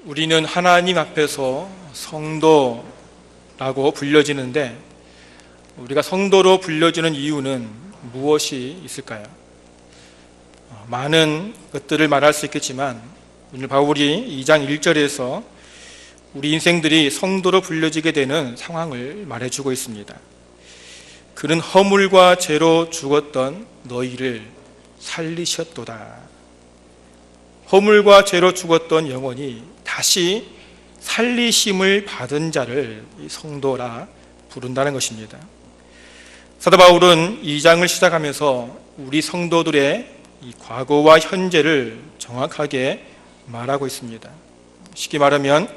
우리는 하나님 앞에서 성도라고 불려지는데 우리가 성도로 불려지는 이유는 무엇이 있을까요? 많은 것들을 말할 수 있겠지만 오늘 바울이 2장 1절에서 우리 인생들이 성도로 불려지게 되는 상황을 말해주고 있습니다. 그는 허물과 죄로 죽었던 너희를 살리셨도다. 허물과 죄로 죽었던 영혼이 다시 살리심을 받은 자를 성도라 부른다는 것입니다. 사도 바울은 2장을 시작하면서 우리 성도들의 이 과거와 현재를 정확하게 말하고 있습니다. 쉽게 말하면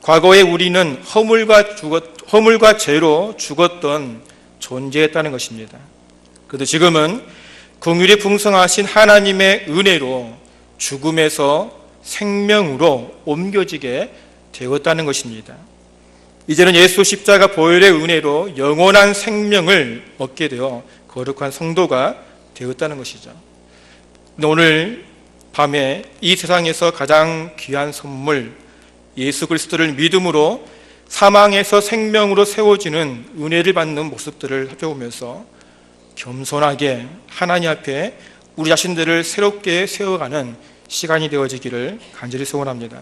과거에 우리는 허물과 죄로 죽었던 존재였다는 것입니다. 그런데 지금은 긍휼이 풍성하신 하나님의 은혜로 죽음에서 생명으로 옮겨지게 되었다는 것입니다. 이제는 예수 십자가 보혈의 은혜로 영원한 생명을 얻게 되어 거룩한 성도가 되었다는 것이죠. 오늘 밤에 이 세상에서 가장 귀한 선물 예수 그리스도를 믿음으로 사망에서 생명으로 세워지는 은혜를 받는 모습들을 살펴보면서 겸손하게 하나님 앞에 우리 자신들을 새롭게 세워가는 시간이 되어지기를 간절히 소원합니다.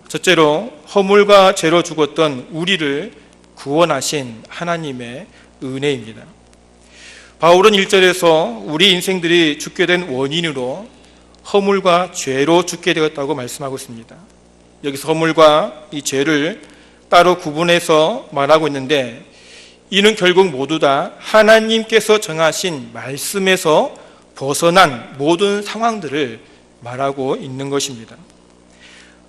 첫째로 허물과 죄로 죽었던 우리를 구원하신 하나님의 은혜입니다. 바울은 1절에서 우리 인생들이 죽게 된 원인으로 허물과 죄로 죽게 되었다고 말씀하고 있습니다. 여기서 허물과 이 죄를 따로 구분해서 말하고 있는데 이는 결국 모두 다 하나님께서 정하신 말씀에서 벗어난 모든 상황들을 말하고 있는 것입니다.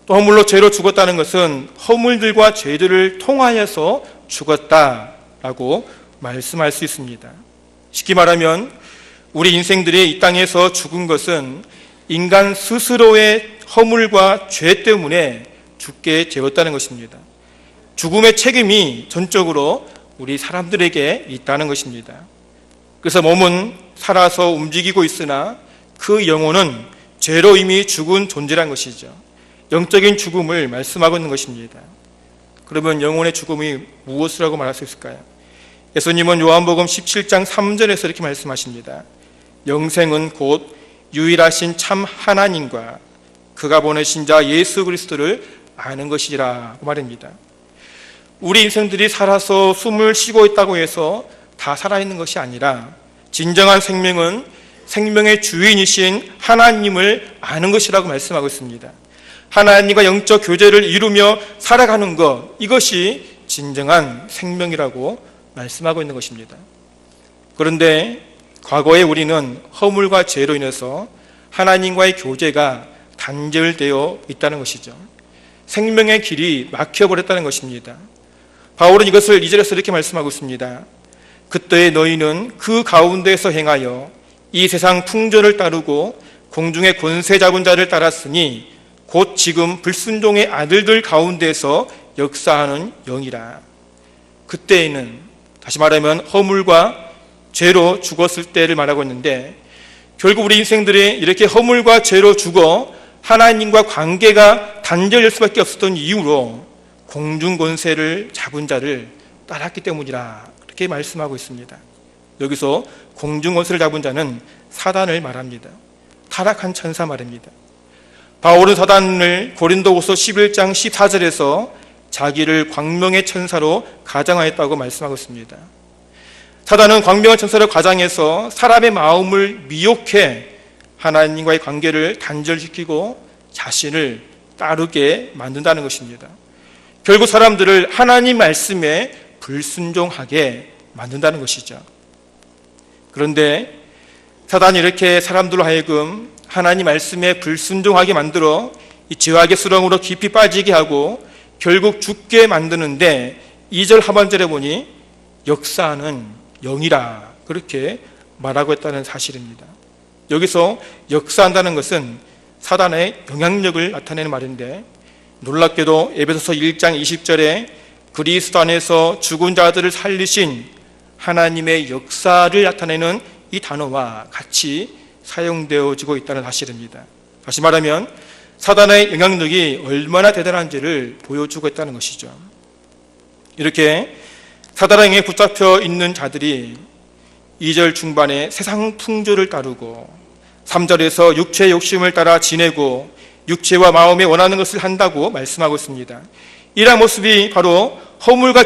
또 허물로 죄로 죽었다는 것은 허물들과 죄들을 통하여서 죽었다라고 말씀할 수 있습니다. 쉽게 말하면 우리 인생들이 이 땅에서 죽은 것은 인간 스스로의 허물과 죄 때문에 죽게 되었다는 것입니다. 죽음의 책임이 전적으로 우리 사람들에게 있다는 것입니다. 그래서 몸은 살아서 움직이고 있으나 그 영혼은 죄로 이미 죽은 존재란 것이죠. 영적인 죽음을 말씀하고 있는 것입니다. 그러면 영혼의 죽음이 무엇이라고 말할 수 있을까요? 예수님은 요한복음 17장 3절에서 이렇게 말씀하십니다. 영생은 곧 유일하신 참 하나님과 그가 보내신 자 예수 그리스도를 아는 것이라 말입니다. 우리 인생들이 살아서 숨을 쉬고 있다고 해서 다 살아있는 것이 아니라 진정한 생명은 생명의 주인이신 하나님을 아는 것이라고 말씀하고 있습니다. 하나님과 영적 교제를 이루며 살아가는 것, 이것이 진정한 생명이라고 말씀하고 있는 것입니다. 그런데 과거에 우리는 허물과 죄로 인해서 하나님과의 교제가 단절되어 있다는 것이죠. 생명의 길이 막혀버렸다는 것입니다. 바울은 이것을 2절에서 이렇게 말씀하고 있습니다. 그때의 너희는 그 가운데에서 행하여 이 세상 풍조를 따르고 공중의 권세 잡은 자를 따랐으니 곧 지금 불순종의 아들들 가운데서 역사하는 영이라. 그때에는 다시 말하면 허물과 죄로 죽었을 때를 말하고 있는데 결국 우리 인생들이 이렇게 허물과 죄로 죽어 하나님과 관계가 단절될 수밖에 없었던 이유로 공중 권세를 잡은 자를 따랐기 때문이라 그렇게 말씀하고 있습니다. 여기서 공중 권세를 잡은 자는 사단을 말합니다. 타락한 천사 말입니다. 바울은 사단을 고린도후서 11장 14절에서 자기를 광명의 천사로 가장하였다고 말씀하고 있습니다. 사단은 광명의 천사로 가장해서 사람의 마음을 미혹해 하나님과의 관계를 단절시키고 자신을 따르게 만든다는 것입니다. 결국 사람들을 하나님 말씀에 불순종하게 만든다는 것이죠. 그런데 사단이 이렇게 사람들로 하여금 하나님 말씀에 불순종하게 만들어 이 죄악의 수렁으로 깊이 빠지게 하고 결국 죽게 만드는데 2절 하반절에 보니 역사하는 영이라 그렇게 말하고 있다는 사실입니다. 여기서 역사한다는 것은 사단의 영향력을 나타내는 말인데 놀랍게도 에베소서 1장 20절에 그리스도 안에서 죽은 자들을 살리신 하나님의 역사를 나타내는 이 단어와 같이 사용되어지고 있다는 사실입니다. 다시 말하면 사단의 영향력이 얼마나 대단한지를 보여주고 있다는 것이죠. 이렇게 사단의 영향에 붙잡혀 있는 자들이 2절 중반에 세상 풍조를 따르고 3절에서 육체의 욕심을 따라 지내고 육체와 마음에 원하는 것을 한다고 말씀하고 있습니다. 이러한 모습이 바로 허물과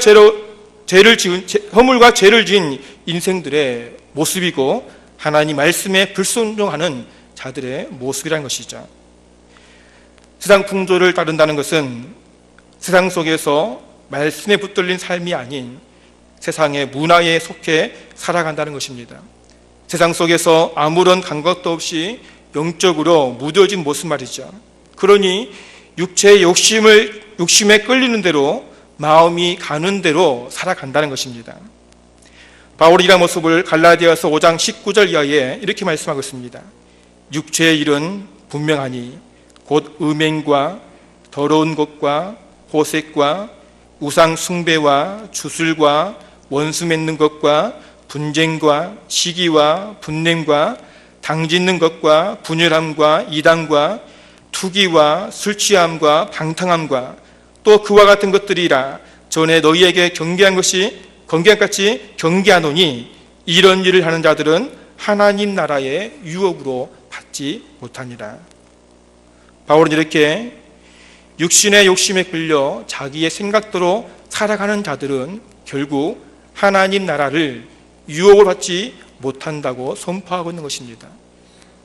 죄를 지은 인생들의 모습이고 하나님 말씀에 불순종하는 자들의 모습이라는 것이죠. 세상 풍조를 따른다는 것은 세상 속에서 말씀에 붙들린 삶이 아닌 세상의 문화에 속해 살아간다는 것입니다. 세상 속에서 아무런 감각도 없이 영적으로 무뎌진 모습 말이죠. 그러니 육체의 욕심에 끌리는 대로 마음이 가는 대로 살아간다는 것입니다. 바울이 이런 모습을 갈라디아서 5장 19절 이하에 이렇게 말씀하고 있습니다. 육체의 일은 분명하니 곧 음행과 더러운 것과 호색과 우상 숭배와 주술과 원수 맺는 것과 분쟁과 시기와 분냄과 당짓는 것과 분열함과 이단과 투기와 술취함과 방탕함과 또 그와 같은 것들이라 전에 너희에게 경계한같이 경계하노니 이런 일을 하는 자들은 하나님 나라의 유업으로 받지 못하니라. 바울은 이렇게 육신의 욕심에 끌려 자기의 생각대로 살아가는 자들은 결국 하나님 나라를 유업을 받지 못한다고 선포하고 있는 것입니다.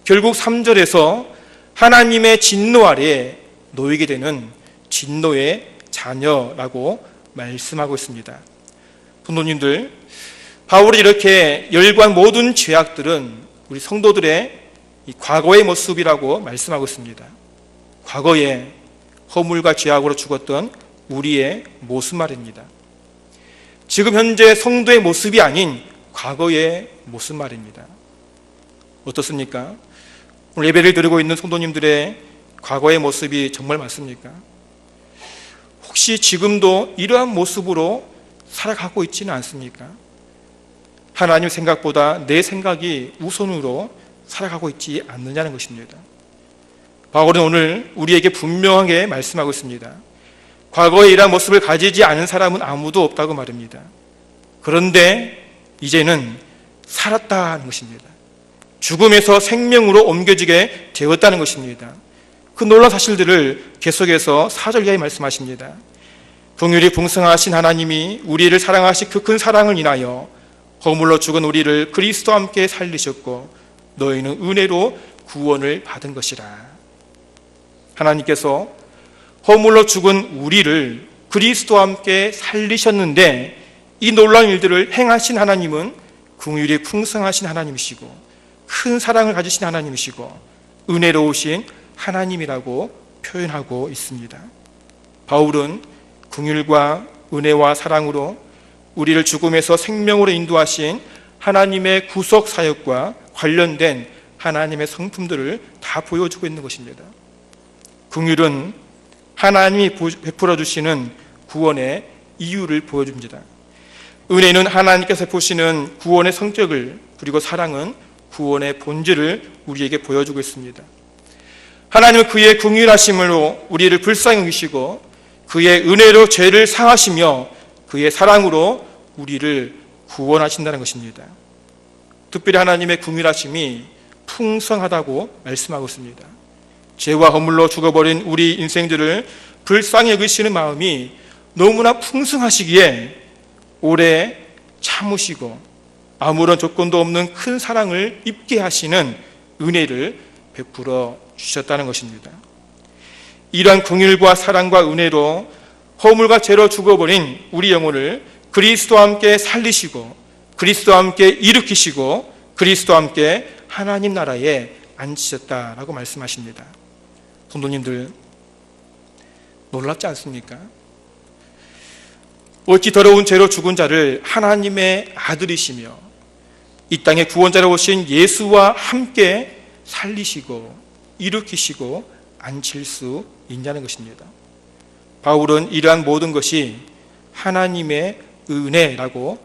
결국 3절에서 하나님의 진노 아래 놓이게 되는 진노의 자녀라고 말씀하고 있습니다. 성도님들, 바울이 이렇게 열거한 모든 죄악들은 우리 성도들의 과거의 모습이라고 말씀하고 있습니다. 과거에 허물과 죄악으로 죽었던 우리의 모습 말입니다. 지금 현재 성도의 모습이 아닌 과거의 모습 말입니다. 어떻습니까? 오늘 예배를 드리고 있는 성도님들의 과거의 모습이 정말 많습니까? 혹시 지금도 이러한 모습으로 살아가고 있지는 않습니까? 하나님 생각보다 내 생각이 우선으로 살아가고 있지 않느냐는 것입니다. 바울은 오늘 우리에게 분명하게 말씀하고 있습니다. 과거에 이러한 모습을 가지지 않은 사람은 아무도 없다고 말합니다. 그런데 이제는 살았다는 것입니다. 죽음에서 생명으로 옮겨지게 되었다는 것입니다. 그 놀라운 사실들을 계속해서 4절 이하에 말씀하십니다. 긍휼이 풍성하신 하나님이 우리를 사랑하신 그 큰 사랑을 인하여 허물로 죽은 우리를 그리스도와 함께 살리셨고 너희는 은혜로 구원을 받은 것이라. 하나님께서 허물로 죽은 우리를 그리스도와 함께 살리셨는데 이 놀라운 일들을 행하신 하나님은 긍휼이 풍성하신 하나님이시고 큰 사랑을 가지신 하나님이시고 은혜로우신 하나님이라고 표현하고 있습니다. 바울은 긍휼과 은혜와 사랑으로 우리를 죽음에서 생명으로 인도하신 하나님의 구속 사역과 관련된 하나님의 성품들을 다 보여주고 있는 것입니다. 긍휼은 하나님이 베풀어 주시는 구원의 이유를 보여줍니다. 은혜는 하나님께서 보시는 구원의 성격을, 그리고 사랑은 구원의 본질을 우리에게 보여주고 있습니다. 하나님은 그의 긍휼하심으로 우리를 불쌍히 여기시고 그의 은혜로 죄를 사하시며 그의 사랑으로 우리를 구원하신다는 것입니다. 특별히 하나님의 긍휼하심이 풍성하다고 말씀하고 있습니다. 죄와 허물로 죽어버린 우리 인생들을 불쌍히 여기시는 마음이 너무나 풍성하시기에 오래 참으시고 아무런 조건도 없는 큰 사랑을 입게 하시는 은혜를 베풀어 주셨다는 것입니다. 이러한 긍휼과 사랑과 은혜로 허물과 죄로 죽어버린 우리 영혼을 그리스도와 함께 살리시고 그리스도와 함께 일으키시고 그리스도와 함께 하나님 나라에 앉히셨다라고 말씀하십니다. 성도님들, 놀랍지 않습니까? 어찌 더러운 죄로 죽은 자를 하나님의 아들이시며 이 땅에 구원자로 오신 예수와 함께 살리시고 일으키시고 앉힐 수 있냐는 것입니다. 바울은 이러한 모든 것이 하나님의 은혜라고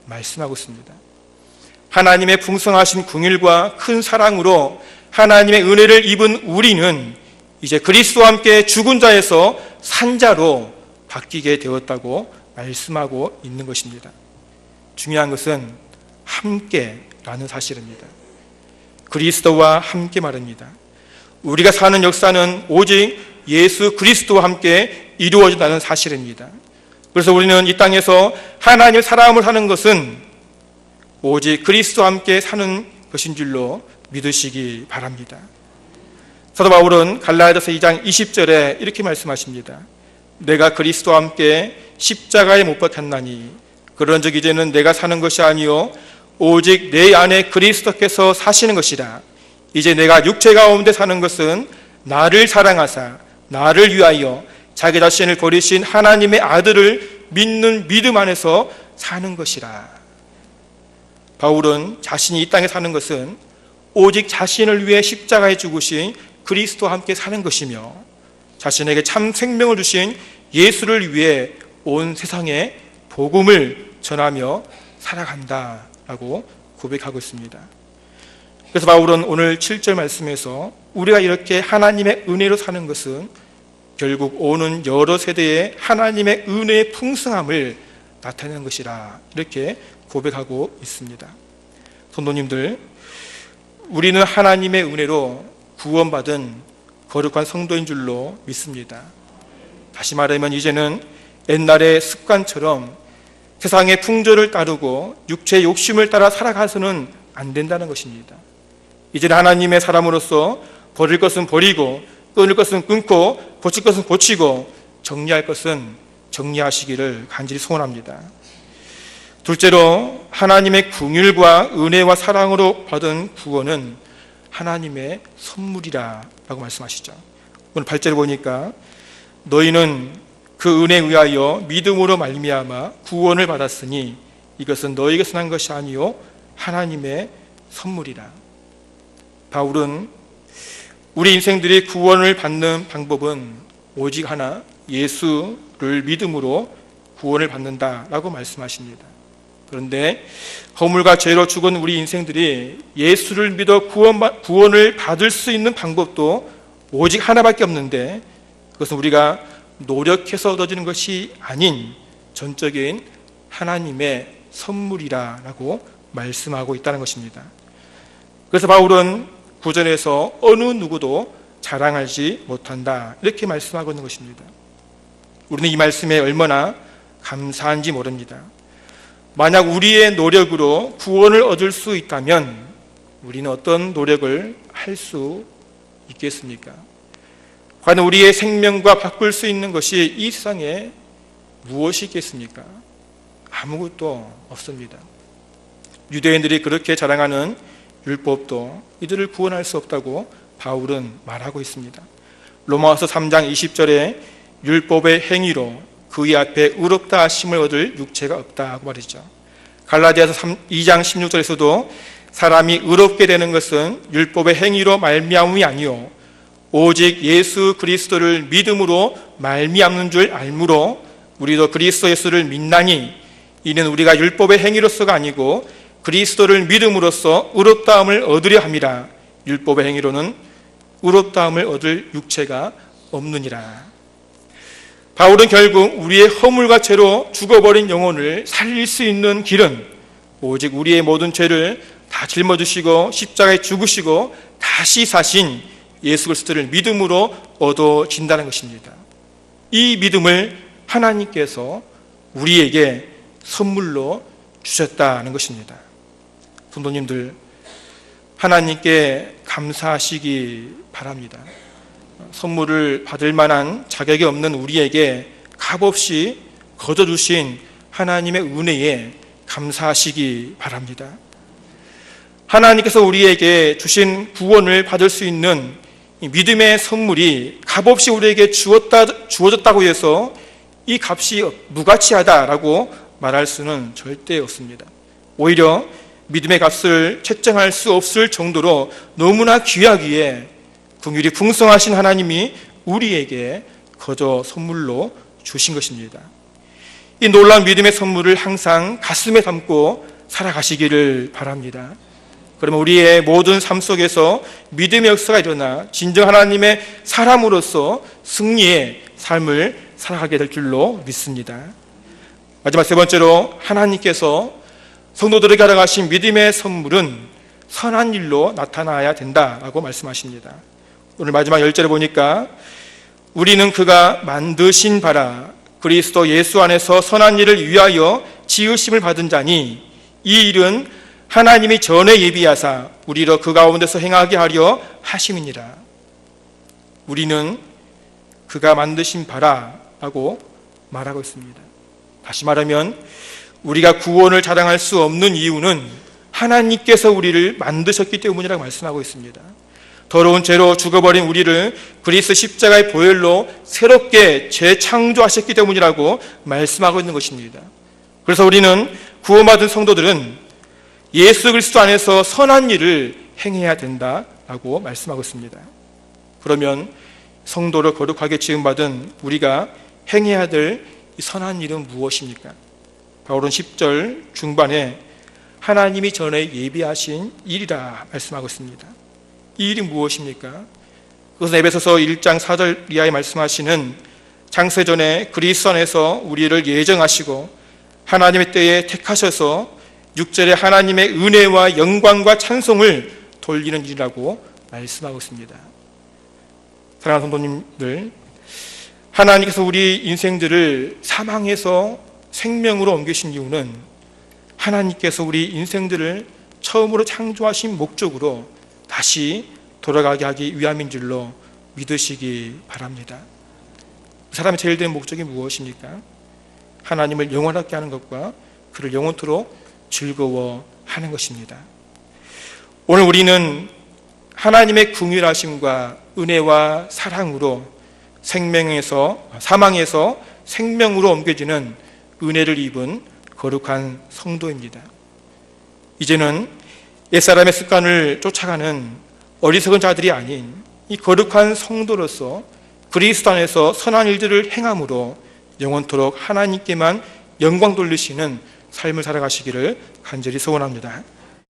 말씀하고 있습니다. 하나님의 풍성하신 긍휼과 큰 사랑으로 하나님의 은혜를 입은 우리는 이제 그리스도와 함께 죽은 자에서 산 자로 바뀌게 되었다고 말씀하고 있는 것입니다. 중요한 것은 함께라는 사실입니다. 그리스도와 함께 말입니다. 우리가 사는 역사는 오직 예수 그리스도와 함께 이루어진다는 사실입니다. 그래서 우리는 이 땅에서 하나님의 사람을 하는 것은 오직 그리스도와 함께 사는 것인 줄로 믿으시기 바랍니다. 사도 바울은 갈라디아서 2장 20절에 이렇게 말씀하십니다. 내가 그리스도와 함께 십자가에 못 박혔나니 그런즉 이제는 내가 사는 것이 아니요 오직 내 안에 그리스도께서 사시는 것이라. 이제 내가 육체 가운데 사는 것은 나를 사랑하사 나를 위하여 자기 자신을 버리신 하나님의 아들을 믿는 믿음 안에서 사는 것이라. 바울은 자신이 이 땅에 사는 것은 오직 자신을 위해 십자가에 죽으신 그리스도와 함께 사는 것이며 자신에게 참 생명을 주신 예수를 위해 온 세상에 복음을 전하며 살아간다라고 고백하고 있습니다. 그래서 바울은 오늘 7절 말씀에서 우리가 이렇게 하나님의 은혜로 사는 것은 결국 오는 여러 세대의 하나님의 은혜의 풍성함을 나타내는 것이라 이렇게 고백하고 있습니다. 성도님들, 우리는 하나님의 은혜로 구원받은 거룩한 성도인 줄로 믿습니다. 다시 말하면 이제는 옛날의 습관처럼 세상의 풍조를 따르고 육체의 욕심을 따라 살아가서는 안 된다는 것입니다. 이제는 하나님의 사람으로서 버릴 것은 버리고 끊을 것은 끊고 고칠 것은 고치고 정리할 것은 정리하시기를 간절히 소원합니다. 둘째로 하나님의 긍휼과 은혜와 사랑으로 받은 구원은 하나님의 선물이라고 말씀하시죠. 오늘 8절을 보니까 너희는 그 은혜에 의하여 믿음으로 말미암아 구원을 받았으니 이것은 너희에게서 난 것이 아니요 하나님의 선물이라. 바울은 우리 인생들이 구원을 받는 방법은 오직 하나, 예수를 믿음으로 구원을 받는다라고 말씀하십니다. 그런데 허물과 죄로 죽은 우리 인생들이 예수를 믿어 구원을 받을 수 있는 방법도 오직 하나밖에 없는데 그것은 우리가 노력해서 얻어지는 것이 아닌 전적인 하나님의 선물이라고 말씀하고 있다는 것입니다. 그래서 바울은 구절에서 어느 누구도 자랑하지 못한다 이렇게 말씀하고 있는 것입니다. 우리는 이 말씀에 얼마나 감사한지 모릅니다. 만약 우리의 노력으로 구원을 얻을 수 있다면 우리는 어떤 노력을 할 수 있겠습니까? 과연 우리의 생명과 바꿀 수 있는 것이 이 세상에 무엇이 있겠습니까? 아무것도 없습니다. 유대인들이 그렇게 자랑하는 율법도 이들을 구원할 수 없다고 바울은 말하고 있습니다. 로마서 3장 20절에 율법의 행위로 그의 앞에 의롭다 하심을 얻을 육체가 없다고 말이죠. 갈라디아서 2장 16절에서도 사람이 의롭게 되는 것은 율법의 행위로 말미암음이 아니요 오직 예수 그리스도를 믿음으로 말미암는 줄 알므로 우리도 그리스도 예수를 믿나니 이는 우리가 율법의 행위로서가 아니고 그리스도를 믿음으로써 의롭다함을 얻으려 함이라. 율법의 행위로는 의롭다함을 얻을 육체가 없느니라. 바울은 결국 우리의 허물과 죄로 죽어버린 영혼을 살릴 수 있는 길은 오직 우리의 모든 죄를 다 짊어지시고 십자가에 죽으시고 다시 사신 예수 그리스도를 믿음으로 얻어진다는 것입니다. 이 믿음을 하나님께서 우리에게 선물로 주셨다는 것입니다. 성도님들, 하나님께 감사하시기 바랍니다. 선물을 받을 만한 자격이 없는 우리에게 값없이 거저주신 하나님의 은혜에 감사하시기 바랍니다. 하나님께서 우리에게 주신 구원을 받을 수 있는 이 믿음의 선물이 값없이 우리에게 주어졌다고 해서 이 값이 무가치하다라고 말할 수는 절대 없습니다. 오히려 믿음의 값을 책정할 수 없을 정도로 너무나 귀하기에 긍휼이 풍성하신 하나님이 우리에게 거저 선물로 주신 것입니다. 이 놀라운 믿음의 선물을 항상 가슴에 담고 살아가시기를 바랍니다. 그러면 우리의 모든 삶 속에서 믿음의 역사가 일어나 진정 하나님의 사람으로서 승리의 삶을 살아가게 될 줄로 믿습니다. 마지막 세 번째로, 하나님께서 성도들에게 알아가신 믿음의 선물은 선한 일로 나타나야 된다라고 말씀하십니다. 오늘 마지막 10절에 보니까 우리는 그가 만드신 바라 그리스도 예수 안에서 선한 일을 위하여 지으심을 받은 자니 이 일은 하나님이 전에 예비하사 우리로 그 가운데서 행하게 하려 하심이니라. 우리는 그가 만드신 바라라고 말하고 있습니다. 다시 말하면 우리가 구원을 자랑할 수 없는 이유는 하나님께서 우리를 만드셨기 때문이라고 말씀하고 있습니다. 더러운 죄로 죽어버린 우리를 그리스도 십자가의 보혈로 새롭게 재창조하셨기 때문이라고 말씀하고 있는 것입니다. 그래서 우리는 구원받은 성도들은 예수 그리스도 안에서 선한 일을 행해야 된다라고 말씀하고 있습니다. 그러면 성도를 거룩하게 지음받은 우리가 행해야 될 이 선한 일은 무엇입니까? 바울은 10절 중반에 하나님이 전에 예비하신 일이라 말씀하고 있습니다. 이 일이 무엇입니까? 그것은 에베소서 1장 4절 이하에 말씀하시는 창세전에 그리스도 안에서 우리를 예정하시고 하나님의 때에 택하셔서 6절에 하나님의 은혜와 영광과 찬송을 돌리는 일이라고 말씀하고 있습니다. 사랑하는 성도님들, 하나님께서 우리 인생들을 사망에서 생명으로 옮기신 이유는 하나님께서 우리 인생들을 처음으로 창조하신 목적으로 다시 돌아가게 하기 위함인 줄로 믿으시기 바랍니다. 사람의 제일 된 목적이 무엇입니까? 하나님을 영원하게 하는 것과 그를 영원토록 즐거워하는 것입니다. 오늘 우리는 하나님의 긍휼하심과 은혜와 사랑으로 사망에서 생명으로 옮겨지는 은혜를 입은 거룩한 성도입니다. 이제는 옛사람의 습관을 쫓아가는 어리석은 자들이 아닌 이 거룩한 성도로서 그리스도 안에서 선한 일들을 행함으로 영원토록 하나님께만 영광 돌리시는 삶을 살아가시기를 간절히 소원합니다.